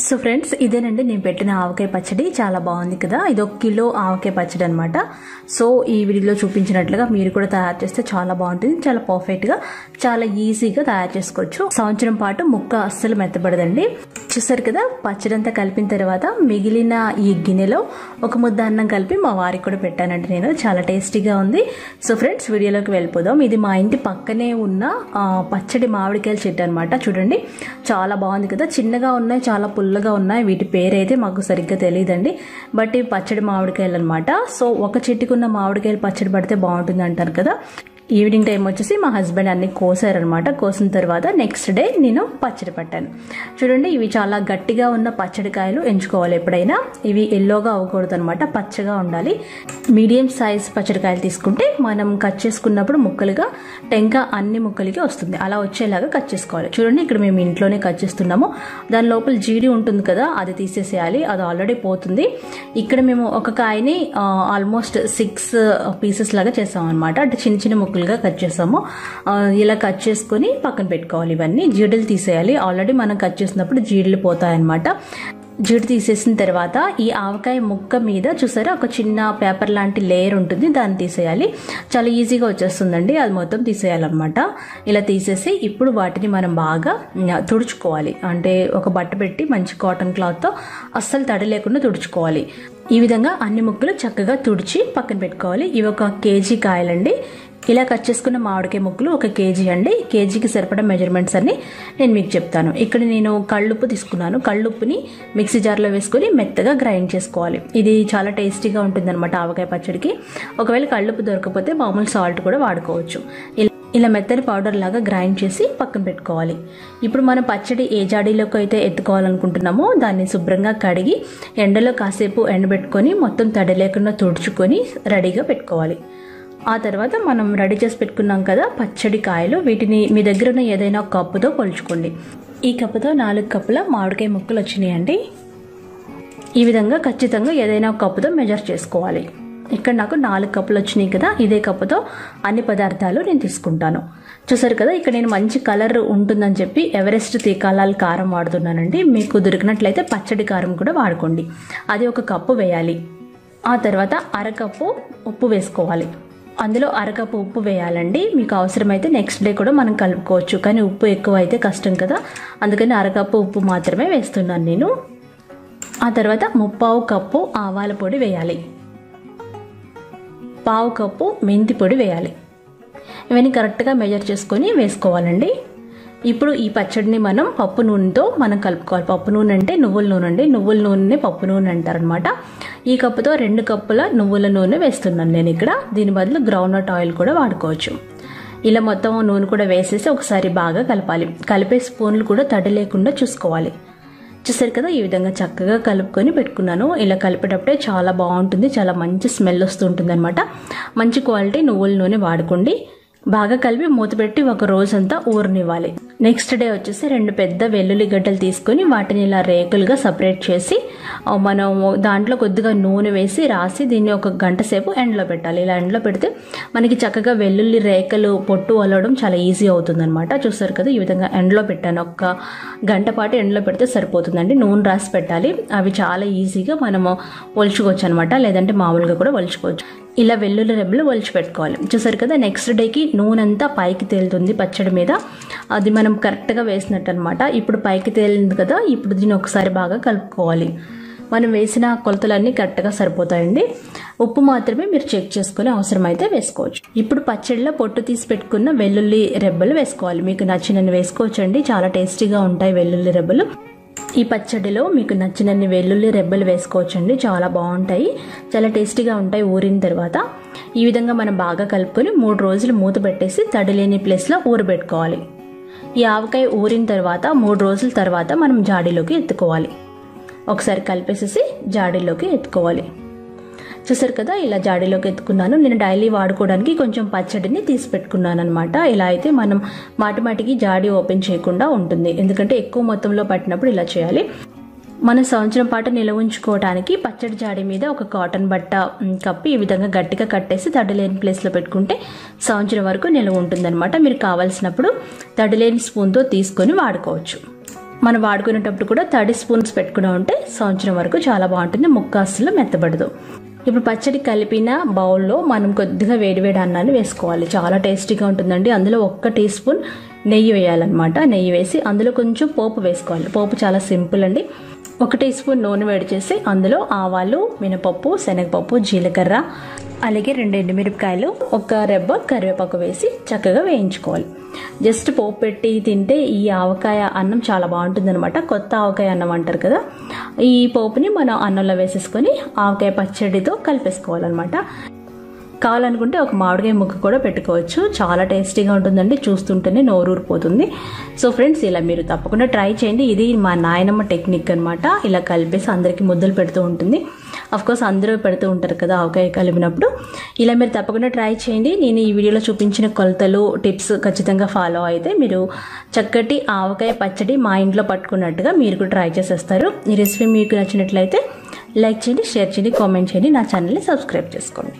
So friends ఇదేనండి నేను పెట్టిన ఆవకాయ పచ్చడి చాలా బాగుంది కదా ఇది 1 కిలో ఆవకాయ పచ్చడి అన్నమాట సో ఈ వీడియోలో చూపించినట్లుగా మీరు కూడా తయారు చేస్తే చాలా బాగుంటుంది చాలా పర్ఫెక్ట్ గా చాలా ఈజీగా తయారు చేసుకోవచ్చు సంవత్సరం పాటు ముక్క అస్సలు మెత్తబడదండి చూసారు కదా పచ్చడి అంతా కలిపిన తర్వాత మిగిలిన ఈ గిన్నెలో ఒక ముద్ద అన్నం కలిపి మా వారికి కూడా పెట్టానండి నేను చాలా టేస్టీగా ఉంది సో ఫ్రెండ్స్ వీడియోలోకి వెళ్ళిపోదాం ఇది మా ఇంటి పక్కనే ఉన్న పచ్చడి మామిడికాయల చెట్టు అన్నమాట చూడండి చాలా బాగుంది కదా చిన్నగా ఉన్నాయి చాలా పుల్లగా ఉన్నాయి వీటి పేరు అయితే మాకు సరిగ్గా తెలియదండి బట్ ఈ పచ్చడి మామిడికాయలు అన్నమాట సో ఒక చెట్టుకున్న మామిడికాయలు పచ్చడి పడితే బాగుంటుంది అంటారు కదా ఈవినింగ్ టైం వచ్చేసి మా హస్బెండ్ అన్ని కోసారనమాట కోసిన తర్వాత నెక్స్ట్ డే నేను పచ్చడి పట్టాను చూడండి ఇవి చాలా గట్టిగా ఉన్న పచ్చడికాయలు ఎంచుకోవాలి ఎప్పుడైనా ఇవి ఎల్లోగా అవ్వకూడదు అనమాట పచ్చగా ఉండాలి మీడియం సైజ్ పచ్చడికాయలు తీసుకుంటే మనం కట్ చేసుకున్నప్పుడు ముక్కలుగా టెంక అన్ని ముక్కలకి వస్తుంది అలా వచ్చేలాగా కట్ చేసుకోవాలి చూడండి ఇక్కడ మేము ఇంట్లోనే కట్ చేస్తున్నాము దాని లోపల జీడి ఉంటుంది కదా అది తీసేసేయాలి అది ఆల్రెడీ పోతుంది ఇక్కడ మేము ఒక కాయని ఆల్మోస్ట్ 6 పీసెస్ లాగా చేసాం అనమాట అంటే చిన్న చిన్న ముక్కలు కట్ చేసాము ఇలా కట్ చేసుకొని పక్కన పెట్టుకోవాలి ఇవన్నీ జీడీలు తీసేయాలి ఆల్రెడీ మనం కట్ చేసినప్పుడు జీడీలు పోతాయన్నమాట జీడి తీసేసిన తర్వాత ఈ ఆవకాయ ముక్క మీద చూసారా ఒక చిన్న పేపర్ లాంటి లేయర్ ఉంటుంది దాన్ని తీసేయాలి చాలా ఈజీగా వచ్చేస్తుందండి అది మొత్తం తీసేయాలన్నమాట ఇలా తీసేసి ఇప్పుడు వాటిని మనం బాగా తుడుచుకోవాలి అంటే ఒక బట్ట పెట్టి మంచి కాటన్ క్లాత్తో అస్సలు తడి లేకుండా తుడుచుకోవాలి ఈ విధంగా అన్ని ముక్కలు చక్కగా తుడిచి పక్కన పెట్టుకోవాలి ఇవి 1 కేజీ కాయలండి ఇలా కట్ చేసుకున్న మామిడికాయ ముక్కలు 1 కేజీ అండి కేజీకి సరిపడా మెజర్మెంట్స్ అన్ని నేను మీకు చెప్తాను ఇక్కడ నేను కళ్ళుప్పు తీసుకున్నాను కళ్ళుప్పుని మిక్సీ జార్లో వేసుకొని మెత్తగా గ్రైండ్ చేసుకోవాలి ఇది చాలా టేస్టీగా ఉంటుంది అనమాట ఆవకాయ పచ్చడికి ఒకవేళ కళ్ళుప్పు దొరకకపోతే మామూలు సాల్ట్ కూడా వాడుకోవచ్చు ఇలా మెత్తని పౌడర్ లాగా గ్రైండ్ చేసి పక్కన పెట్టుకోవాలి ఇప్పుడు మనం పచ్చడి ఏ జాడీలోకి అయితే ఎత్తుకోవాలనుకుంటున్నామో దాన్ని శుభ్రంగా కడిగి ఎండలో కాసేపు ఎండబెట్టుకొని మొత్తం తడి లేకుండా తుడుచుకొని రెడీగా పెట్టుకోవాలి ఆ తర్వాత మనం రెడీ చేసి పెట్టుకున్నాం కదా పచ్చడి కాయలు వీటిని మీ దగ్గర ఉన్న ఏదైనా ఒక కప్పుతో కొలుచుకోండి ఈ కప్పుతో 4 కప్పుల మామిడికాయ ముక్కలు వచ్చినాయండి ఈ విధంగా ఖచ్చితంగా ఏదైనా ఒక కప్పుతో మెజర్ చేసుకోవాలి ఇక్కడ నాకు 4 కప్పులు వచ్చినాయి కదా ఇదే కప్పుతో అన్ని పదార్థాలు నేను తీసుకుంటాను చూసారు కదా ఇక్కడ నేను మంచి కలర్ ఉంటుందని చెప్పి ఎవరెస్ట్ తీకాలాల కారం వాడుతున్నానండి మీకు దొరికినట్లయితే పచ్చడి కారం కూడా వాడుకోండి అది 1 కప్పు వేయాలి ఆ తర్వాత 1/2 కప్పు ఉప్పు వేసుకోవాలి అందులో 1/2 కప్పు ఉప్పు వేయాలండి మీకు అవసరమైతే నెక్స్ట్ డే కూడా మనం కలుపుకోవచ్చు కానీ ఉప్పు ఎక్కువ అయితే కష్టం కదా అందుకని 1/2 కప్పు ఉప్పు మాత్రమే వేస్తున్నాను నేను ఆ తర్వాత 1/4 కప్పు ఆవాల పొడి వేయాలి 1/4 కప్పు మెంతి పొడి వేయాలి ఇవన్నీ కరెక్ట్గా మెజర్ చేసుకొని వేసుకోవాలండి ఇప్పుడు ఈ పచ్చడిని మనం పప్పు నూనెతో మనం కలుపుకోవాలి పప్పు నూనె అంటే నువ్వుల నూనె అండి నువ్వుల నూనెని పప్పు నూనె అంటారనమాట ఈ కప్పుతో 2 కప్పుల నువ్వుల నూనె వేస్తున్నాను నేను ఇక్కడ దీని బదులు గ్రౌండ్నట్ ఆయిల్ కూడా వాడుకోవచ్చు ఇలా మొత్తం నూనె కూడా వేసేసి ఒకసారి బాగా కలపాలి కలిపే స్పూన్లు కూడా తడి లేకుండా చూసుకోవాలి చూసారు కదా ఈ విధంగా చక్కగా కలుపుకొని పెట్టుకున్నాను ఇలా కలిపేటప్పుడే చాలా బాగుంటుంది చాలా మంచి స్మెల్ వస్తుంటుంది అనమాట మంచి క్వాలిటీ నువ్వుల నూనె వాడుకోండి బాగా కలిపి మూత పెట్టి 1 రోజంతా ఊరనివ్వాలి నెక్స్ట్ డే వచ్చేసి 2 పెద్ద వెల్లుల్లి గడ్డలు తీసుకొని వాటిని ఇలా రేకులుగా సపరేట్ చేసి మనం దాంట్లో కొద్దిగా నూనె వేసి రాసి దీన్ని 1 గంట సేపు ఎండలో పెట్టాలి ఇలా ఎండలో పెడితే మనకి చక్కగా వెల్లుల్లి రేకలు పొట్టు వలవడం చాలా ఈజీ అవుతుంది అనమాట చూసారు కదా ఈ విధంగా ఎండలో పెట్టాను 1 గంట పాటు ఎండలో పెడితే సరిపోతుందండి నూనె రాసి పెట్టాలి అవి చాలా ఈజీగా మనము ఒలుచుకోవచ్చు అనమాట లేదంటే మామూలుగా కూడా ఒలుచుకోవచ్చు ఇలా వెల్లుల్లి రెబ్బలు ఒలిచి పెట్టుకోవాలి చూసారు కదా నెక్స్ట్ డేకి నూనె అంతా పైకి తేలుతుంది పచ్చడి మీద అది మనం కరెక్ట్గా వేసినట్టు అనమాట ఇప్పుడు పైకి తేలింది కదా ఇప్పుడు దీన్ని ఒకసారి బాగా కలుపుకోవాలి మనం వేసిన కొలతలన్నీ కరెక్ట్గా సరిపోతాయండి ఉప్పు మాత్రమే మీరు చెక్ చేసుకుని అవసరమైతే వేసుకోవచ్చు ఇప్పుడు పచ్చడిలో పొట్టు తీసి పెట్టుకున్న వెల్లుల్లి రెబ్బలు వేసుకోవాలి మీకు నచ్చినన్ని వేసుకోవచ్చండి చాలా టేస్టీగా ఉంటాయి వెల్లుల్లి రెబ్బలు ఈ పచ్చడిలో మీకు నచ్చినన్ని వెల్లుల్లి రెబ్బలు వేసుకోవచ్చండి చాలా బాగుంటాయి చాలా టేస్టీగా ఉంటాయి ఊరిన తర్వాత ఈ విధంగా మనం బాగా కలుపుకొని 3 రోజులు మూత పెట్టేసి తడి లేని ప్లేస్లో ఊరబెట్టుకోవాలి ఈ ఆవకాయ ఊరిన తర్వాత 3 రోజుల తర్వాత మనం జాడీలోకి ఎత్తుకోవాలి ఒకసారి కలిపేసేసి జాడీలోకి ఎత్తుకోవాలి చూసారు కదా ఇలా జాడీలోకి ఎత్తుకున్నాను నేను డైలీ వాడుకోవడానికి కొంచెం పచ్చడిని తీసి పెట్టుకున్నాను అనమాట ఇలా అయితే మనం మాటిమాటికి జాడీ ఓపెన్ చేయకుండా ఉంటుంది ఎందుకంటే ఎక్కువ మొత్తంలో పట్టినప్పుడు ఇలా చేయాలి మన సంవత్సరం పాటు నిల్వ ఉంచుకోవడానికి పచ్చడి జాడీ మీద ఒక కాటన్ బట్ట కప్పి ఈ విధంగా గట్టిగా కట్టేసి తడి లేని ప్లేస్లో పెట్టుకుంటే సంవత్సరం వరకు నిల్వ ఉంటుందన్నమాట మీరు కావాల్సినప్పుడు తడి లేని స్పూన్తో తీసుకొని వాడుకోవచ్చు మనం వాడుకునేటప్పుడు కూడా 30 స్పూన్స్ పెట్టుకున్నా ఉంటే సంవత్సరం వరకు చాలా బాగుంటుంది, ముక్క అస్సలు మెత్తబడదు. ఇప్పుడు పచ్చడి కలిపిన బౌల్లో మనం కొద్దిగా వేడివేడి అన్నాన్ని వేసుకోవాలి. చాలా టేస్టీగా ఉంటుందండి. అందులో 1 టీ స్పూన్ నెయ్యి వేయాలన్నమాట. నెయ్యి వేసి అందులో కొంచెం పోపు వేసుకోవాలి. పోపు చాలా సింపుల్ అండి. 1 టీ స్పూన్ నూనె వేడి చేసి అందులో ఆవాలు, మినపప్పు, శనగపప్పు, జీలకర్ర, అలాగే 2 ఎండుమిరపకాయలు, 1 రెబ్బ కరివేపాకు వేసి చక్కగా వేయించుకోవాలి. జస్ట్ పోపు పెట్టి తింటే ఈ ఆవకాయ అన్నం చాలా బాగుంటుంది అనమాట. కొత్త ఆవకాయ అన్నం అంటారు కదా, ఈ పోపుని మనం అన్నంలో వేసేసుకొని ఆవకాయ పచ్చడితో కలిపేసుకోవాలన్నమాట. కావాలనుకుంటే 1 మామిడికాయ ముక్క కూడా పెట్టుకోవచ్చు. చాలా టేస్టీగా ఉంటుందండి, చూస్తుంటేనే నోరూరిపోతుంది. సో ఫ్రెండ్స్, ఇలా మీరు తప్పకుండా ట్రై చేయండి. ఇది మా నాయనమ్మ టెక్నిక్ అనమాట. ఇలా కలిపేసి అందరికీ ముద్దలు పెడుతూ ఉంటుంది. అఫ్కోర్స్ అందరూ పెడుతూ ఉంటారు కదా ఆవకాయ కలిపినప్పుడు. ఇలా మీరు తప్పకుండా ట్రై చేయండి. నేను ఈ వీడియోలో చూపించిన కొలతలు, టిప్స్ ఖచ్చితంగా ఫాలో అయితే మీరు చక్కటి ఆవకాయ పచ్చడి మా ఇంట్లో పట్టుకున్నట్టుగా మీరు కూడా ట్రై చేసేస్తారు. ఈ రెసిపీ మీకు నచ్చినట్లయితే లైక్ చేయండి, షేర్ చేయండి, కామెంట్ చేయండి, నా ఛానల్ని సబ్స్క్రైబ్ చేసుకోండి.